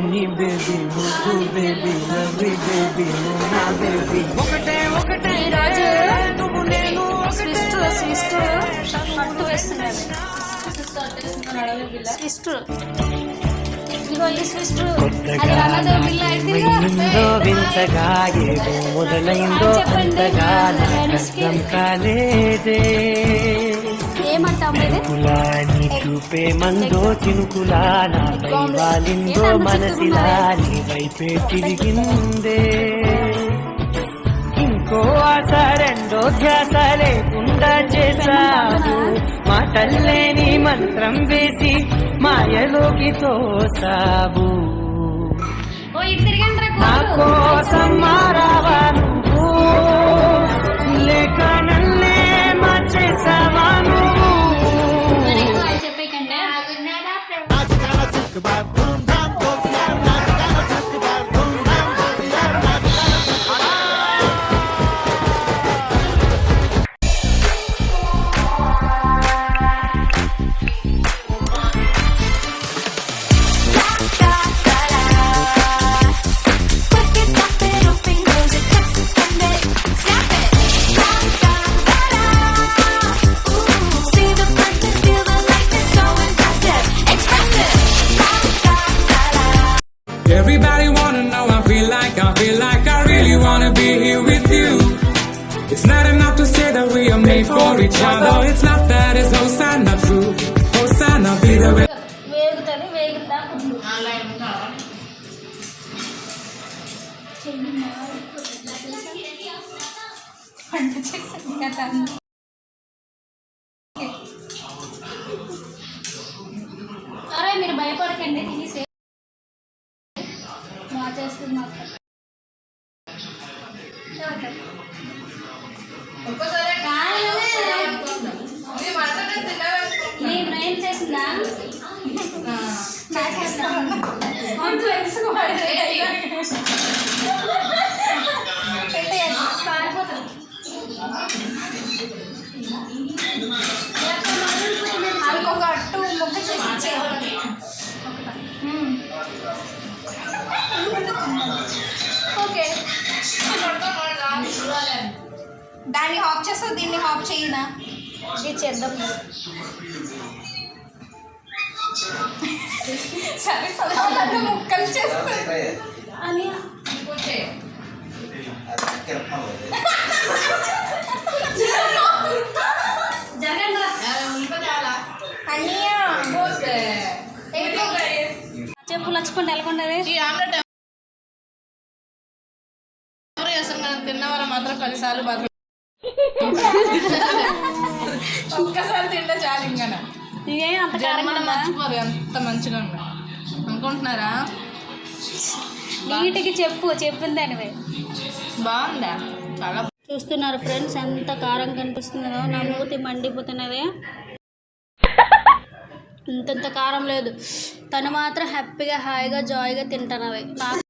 చిన్ని బేబీ ముద్దు baby lovely baby నా బేబీ ఒకటే ఒకటే రాజు స్విస్ట్ స్విస్ట్ పట్టు వేస్తున్నాడు స్విస్ట్ వింతగా ఏదో మొదలైందో అంతగా నాకర్థం కాలేదే కులాని చూపే మందో చినుకులా నాపై వాలిందో మనసిలా నీ వైపే తిరిగిందే ఇంకో ఆశ రెండో ధ్యాస లేకుండా చేశావు మాటల్లేని మంత్రం వేసి మాయలోకి తోసావు నా కోసం మారావా నువ్వు లేక నన్నే మార్చేసావా నువ్వు Everybody wanna know, I feel like I really wanna be here with you. It's not enough to say that we are made for each other. It's not that, it's Hosanna true. Hosanna be the way. అరే మీరు భయపడకండి తీసే చేస్తున్నా ఏం చేసిందా ఇంకొక అట్టు ముక్క చేసి ఓకే దాన్ని హాప్ చేస్తావు దీన్ని హాప్ చేయనా ఇది చేద్దాం సరే సరే ముక్కలు చేస్తా అని చెప్పు లచ్చుకొని నెలకొండది తిన్నవారు మాత్రం 10 సార్లు బాగా ఒక్కసారి తింటే చాలు ఇంకా మనం మర్చిపోరు అంత మంచిగా ఉన్నా అనుకుంటున్నారా నీటికి చెప్పిందానివే బాగుందా చాలా చూస్తున్నారు ఫ్రెండ్స్ ఎంత కారం కనిపిస్తుందో నా మూతి మండిపోతున్నదే ఇంతంత కారం లేదు తను మాత్రం హ్యాపీగా హాయిగా జాయ్గా తింటున్నది నాకు